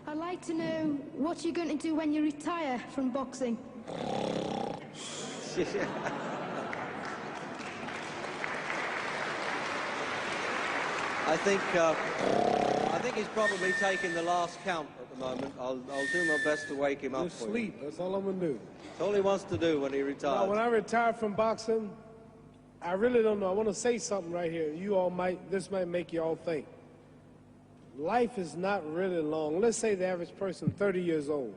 I'd like to know what you're going to do when you retire from boxing. I think he's probably taking the last count at the moment. I'll do my best to wake him up Just for sleep. you. That's all I'm going to do. It's all he wants to do when he retires. Now, when I retire from boxing, I really don't know. I want to say something right here. This might make you all think. Life is not really long. Let's say the average person, 30 years old.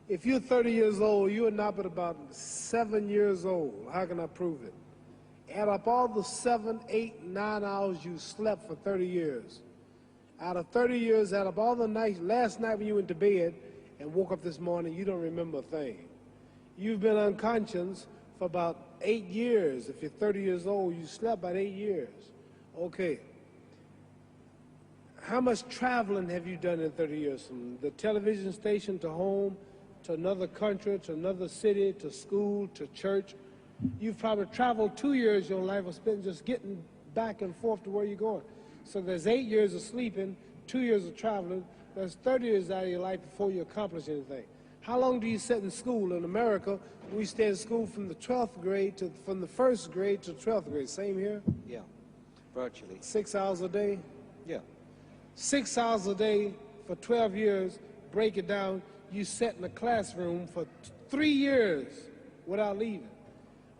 If you're 30 years old, you are not but about 7 years old. How can I prove it? Add up all the 7, 8, 9 hours you slept for 30 years. Out of 30 years, add up all the nights, last night when you went to bed and woke up this morning, you don't remember a thing. You've been unconscious for about 8 years. If you're 30 years old, you slept about 8 years. Okay. How much traveling have you done in 30 years? From the television station to home, to another country, to another city, to school, to church. You've probably traveled 2 years your life was spent just getting back and forth to where you're going. So there's 8 years of sleeping, 2 years of traveling. There's 30 years out of your life before you accomplish anything. How long do you sit in school? In America, we stay in school from the 12th grade from the 1st grade to 12th grade. Same here? Yeah, virtually. 6 hours a day? Yeah. 6 hours a day for 12 years, break it down, you sat in the classroom for 3 years without leaving.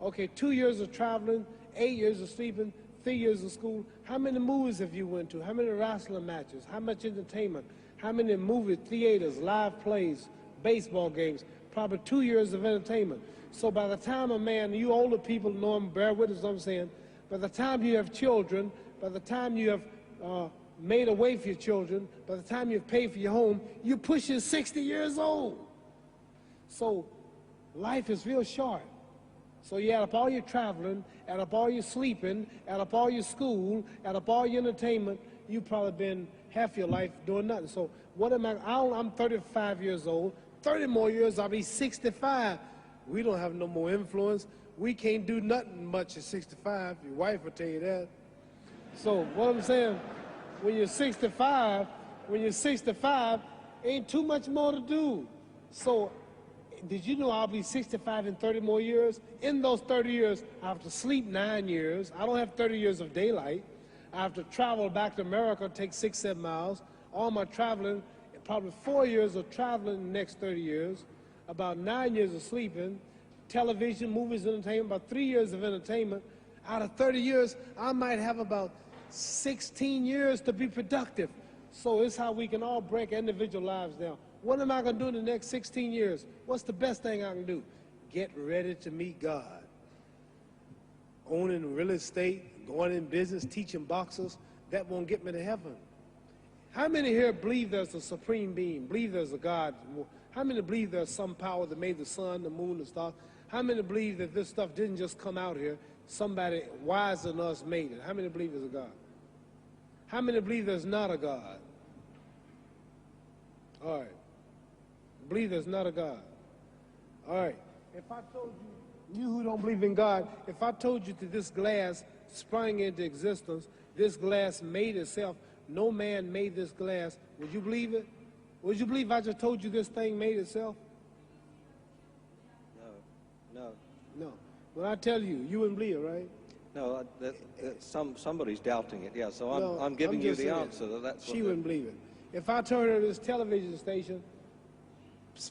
Okay, 2 years of traveling, 8 years of sleeping, 3 years of school. How many movies have you went to? How many wrestling matches? How much entertainment? How many movie theaters, live plays, baseball games? Probably 2 years of entertainment. So by the time a man, you older people know him, bear witness what I'm saying, by the time you have children, by the time you have made a way for your children, by the time you've paid for your home, you're pushing 60 years old. So life is real short. So you add up all your traveling, add up all your sleeping, add up all your school, add up all your entertainment, you've probably been half your life doing nothing. So what am I'm 35 years old, 30 more years, I'll be 65. We don't have no more influence. We can't do nothing much at 65. Your wife will tell you that. So what I'm saying, when you're 65, ain't too much more to do. So did you know I'll be 65 in 30 more years? In those 30 years, I have to sleep 9 years. I don't have 30 years of daylight. I have to travel back to America, take 6, 7 miles. All my traveling, probably 4 years of traveling in the next 30 years, about 9 years of sleeping, television, movies, entertainment, about 3 years of entertainment. Out of 30 years, I might have about 16 years to be productive. So it's how we can all break individual lives down. What am I going to do in the next 16 years? What's the best thing I can do? Get ready to meet God. Owning real estate, going in business, teaching boxers, that won't get me to heaven. How many here believe there's a supreme being, believe there's a God? How many believe there's some power that made the sun, the moon, the stars? How many believe that this stuff didn't just come out here? Somebody wiser than us made it. How many believe there's a God? How many believe there's not a God? All right. Believe there's not a God. All right. If I told you who don't believe in God, if I told you that this glass sprang into existence, this glass made itself, no man made this glass, would you believe it? Would you believe I just told you this thing made itself? No. No. When I tell you, you wouldn't believe it, right? No, somebody's doubting it, yeah, so I'm giving you the answer. That's she wouldn't believe it. If I told her this television station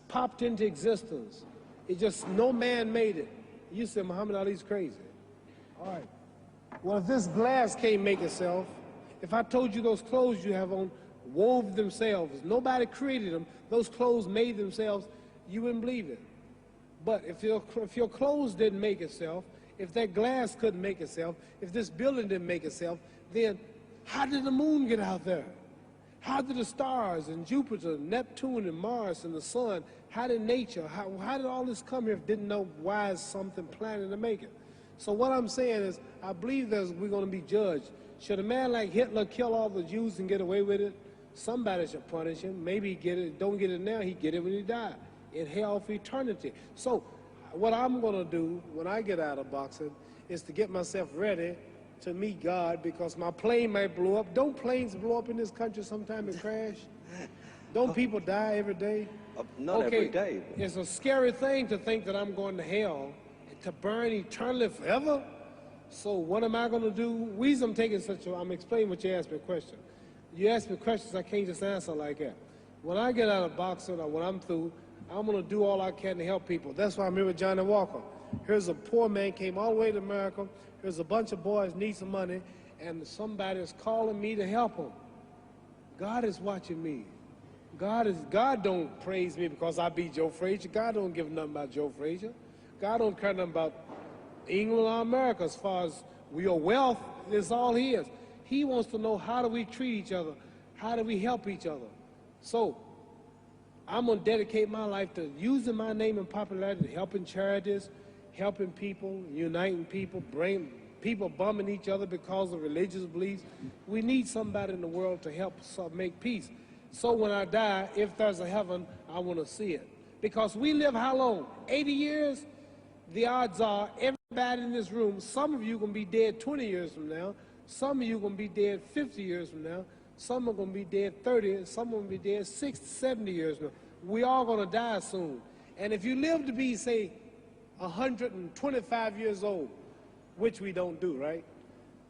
popped into existence, it just, no man made it, you said Muhammad Ali's crazy. All right. Well, if this glass can't make itself, if I told you those clothes you have on wove themselves, nobody created them, those clothes made themselves, you wouldn't believe it. But if your clothes didn't make itself, if that glass couldn't make itself, if this building didn't make itself, then how did the moon get out there? How did the stars and Jupiter, Neptune and Mars and the sun, how did nature, how did all this come here if didn't know why is something planning to make it? So what I'm saying is, I believe we're going to be judged. Should a man like Hitler kill all the Jews and get away with it? Somebody should punish him. Maybe he get it, don't get it now, he get it when he died, in hell for eternity. So what I'm going to do when I get out of boxing is to get myself ready to meet God, because my plane might blow up. Don't planes blow up in this country sometime and crash? Don't people die every day? Not every day. It's a scary thing to think that I'm going to hell to burn eternally forever. So what am I going to do? Reason I'm taking I'm explaining what you asked me a question. You ask me questions, I can't just answer like that. When I get out of boxing or when I'm through, I'm going to do all I can to help people. That's why I'm here with Johnny Walker. Here's a poor man, came all the way to America. Here's a bunch of boys need some money, and somebody is calling me to help them. God is watching me. God don't praise me because I beat Joe Frazier. God don't give nothing about Joe Frazier. God don't care nothing about England or America as far as your wealth is all his. He wants to know, how do we treat each other? How do we help each other? So I'm going to dedicate my life to using my name and popularity, helping charities, helping people, uniting people, bring people bumming each other because of religious beliefs. We need somebody in the world to help make peace. So when I die, if there's a heaven, I want to see it. Because we live how long? 80 years? The odds are everybody in this room, some of you are going to be dead 20 years from now, some of you are going to be dead 50 years from now, some are going to be dead 30, and some are going to be dead 60, 70 years from now. We all going to die soon. And if you live to be, say, 125 years old, which we don't do, right?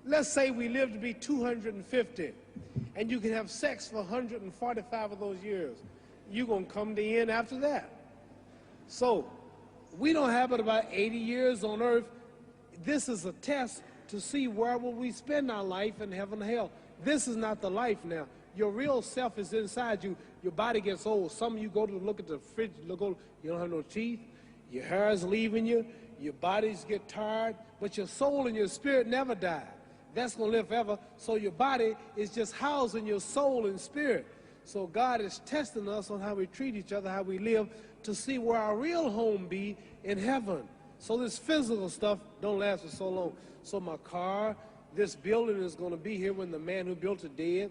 Let's say we live to be 250, and you can have sex for 145 of those years. You're going to come to the end after that. So we don't have but about 80 years on earth. This is a test to see where will we spend our life in heaven and hell. This is not the life now. Your real self is inside you. Your body gets old. Some of you go to look at the fridge, you don't have no teeth. Your hair is leaving you. Your bodies get tired. But your soul and your spirit never die. That's going to live forever. So your body is just housing your soul and spirit. So God is testing us on how we treat each other, how we live, to see where our real home be in heaven. So this physical stuff don't last for so long. So my car, this building is going to be here when the man who built it dead.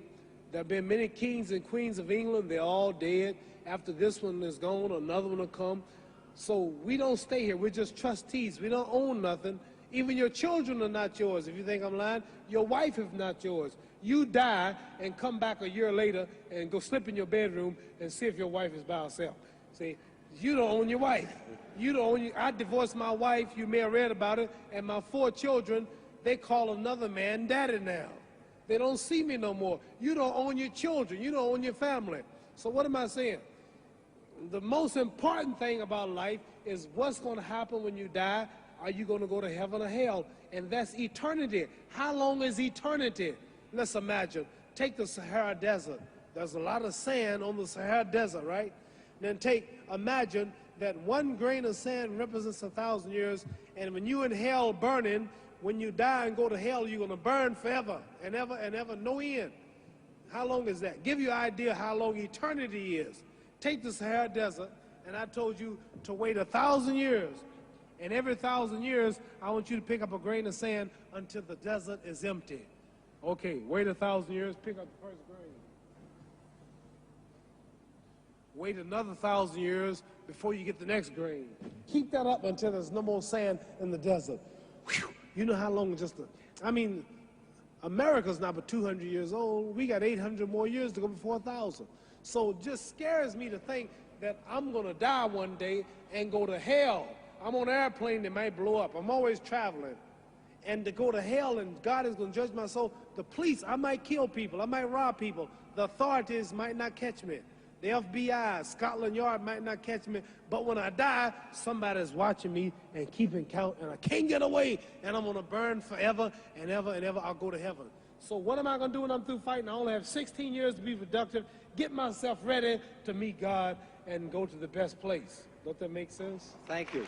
There have been many kings and queens of England. They're all dead. After this one is gone, another one will come. So we don't stay here. We're just trustees. We don't own nothing. Even your children are not yours. If you think I'm lying, your wife is not yours. You die and come back a year later and go slip in your bedroom and see if your wife is by herself. See, you don't own your wife. You don't own I divorced my wife. You may have read about it. And my 4 children, they call another man daddy now. They don't see me no more. You don't own your children. You don't own your family. So what am I saying? The most important thing about life is what's going to happen when you die. Are you going to go to heaven or hell? And that's eternity. How long is eternity? Let's imagine. Take the Sahara Desert. There's a lot of sand on the Sahara Desert, right? Then imagine that 1 grain of sand represents 1,000 years, and when you in hell burning, when you die and go to hell, you're going to burn forever and ever, no end. How long is that? Give you an idea how long eternity is. Take the Sahara Desert, and I told you to wait 1,000 years. And every 1,000 years, I want you to pick up a grain of sand until the desert is empty. Okay, wait 1,000 years, pick up the first grain. Wait another 1,000 years before you get the next grain. Keep that up until there's no more sand in the desert. Whew. You know how long America's not but 200 years old. We got 800 more years to go before 1,000. So it just scares me to think that I'm going to die one day and go to hell. I'm on an airplane that might blow up. I'm always traveling. And to go to hell and God is going to judge my soul. The police, I might kill people. I might rob people. The authorities might not catch me. The FBI, Scotland Yard might not catch me. But when I die, somebody's watching me and keeping count. And I can't get away. And I'm going to burn forever and ever and ever. I'll go to heaven. So what am I going to do when I'm through fighting? I only have 16 years to be productive. Get myself ready to meet God and go to the best place. Don't that make sense? Thank you.